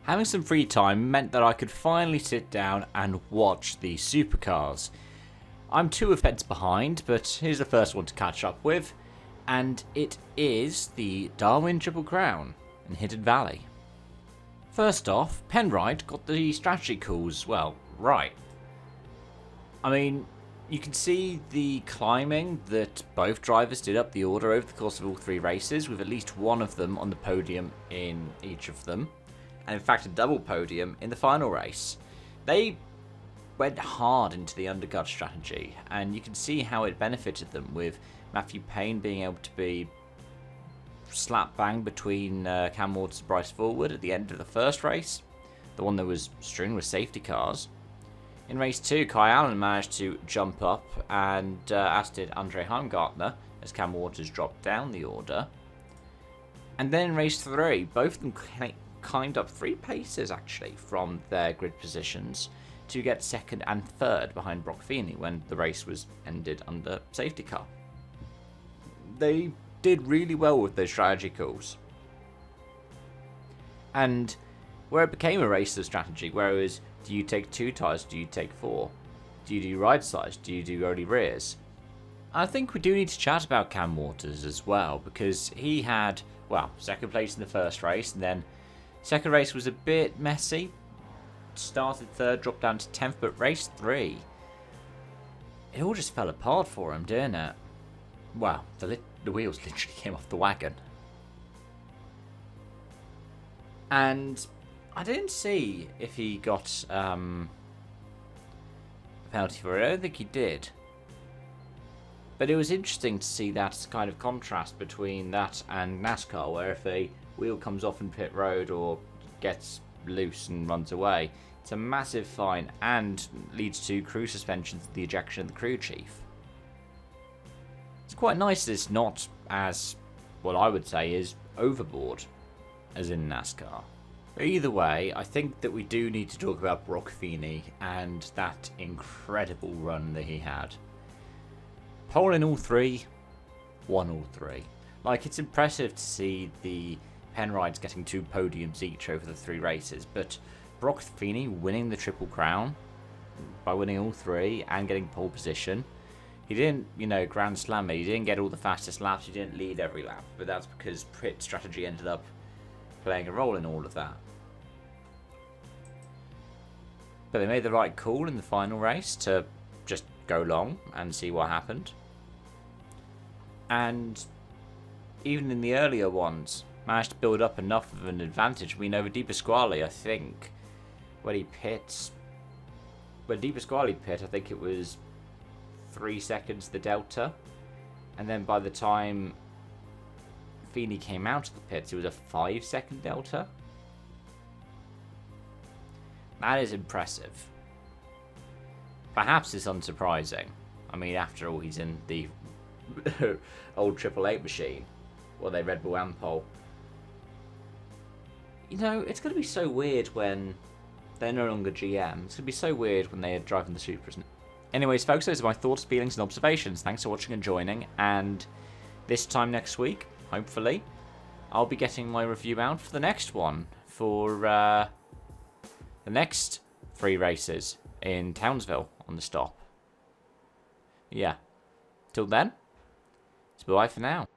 Having some free time meant that I could finally sit down and watch the Supercars. I'm 2 events behind, but here's the first one to catch up with, and it is the Darwin Triple Crown in Hidden Valley. First off, Penrite got the strategy calls, well, right. I mean, you can see the climbing that both drivers did up the order over the course of all 3 races, with at least one of them on the podium in each of them, and in fact a double podium in the final race. They went hard into the undercut strategy, and you can see how it benefited them, with Matthew Payne being able to be slap bang between Cam Waters and Bryce Forward at the end of the first race, the one that was strewn with safety cars. In race 2, Kai Allen managed to jump up, and as did Andre Heimgartner as Cam Waters dropped down the order. And then in race 3, both of them climbed up 3 paces actually from their grid positions to get second and third behind Brock Feeney when the race was ended under safety car. They did really well with those strategy calls. And where it became a race of strategy, where it was, do you take 2 tyres, do you take 4? Do you do right sides, do you do only rears? I think we do need to chat about Cam Waters as well, because he had, well, second place in the first race, and then second race was a bit messy. Started third, dropped down to 10th, but race 3, it all just fell apart for him, didn't it? Wow, the wheels literally came off the wagon. And I didn't see if he got a penalty for it. I don't think he did. But it was interesting to see that kind of contrast between that and NASCAR, where if a wheel comes off in pit road or gets loose and runs away, it's a massive fine and leads to crew suspensions, the ejection of the crew chief. It's quite nice that it's not as, what I would say is, overboard as in NASCAR. Either way, I think that we do need to talk about Brock Feeney and that incredible run that he had. Pole in all 3, won all 3. Like, it's impressive to see the Penrites getting 2 podiums each over the 3 races, but Brock Feeney winning the Triple Crown by winning all 3 and getting pole position. He didn't, grand slam it. He didn't get all the fastest laps. He didn't lead every lap, but that's because pit strategy ended up playing a role in all of that. But they made the right call in the final race to just go long and see what happened. And even in the earlier ones, managed to build up enough of an advantage. We know Di Pasquale, I think, when Di Pasquale pit, I think it was 3 seconds the delta. And then by the time Feeney came out of the pits, it was a 5-second delta. That is impressive. Perhaps it's unsurprising. I mean, after all, he's in the old Triple Eight machine. Well, they Red Bull Ampol. It's going to be so weird when they're no longer GM. It's going to be so weird when they're driving the Supras. Anyways, folks, those are my thoughts, feelings, and observations. Thanks for watching and joining. And this time next week, hopefully, I'll be getting my review out for the next one. For the next 3 races in Townsville on the stop. Yeah. Till then, it's bye for now.